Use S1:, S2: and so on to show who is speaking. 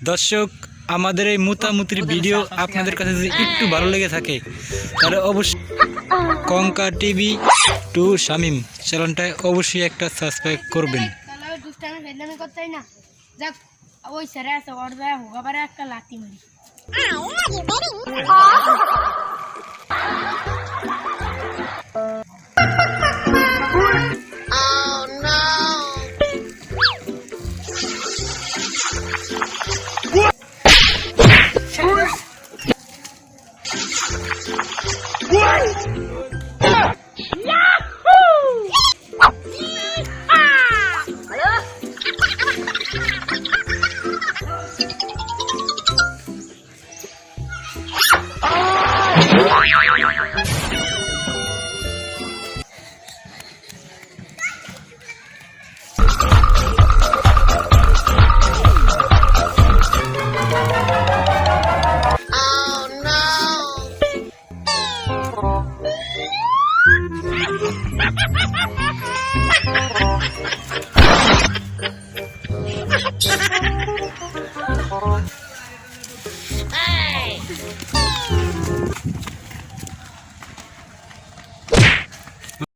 S1: দর্শক, আমাদের এই মুতামুতির ভিডিও আপনাদের কাছে যদি একটু ভালো লেগে থাকে তাহলে অবশ্যই কঙ্কা টিভি টু শামিম চ্যানেলটা অবশ্যই একটা সাবস্ক্রাইব করবেন।
S2: ওই স্যারে আছে ওর যায় হোক আবার একটা লাথি মারি। Hey!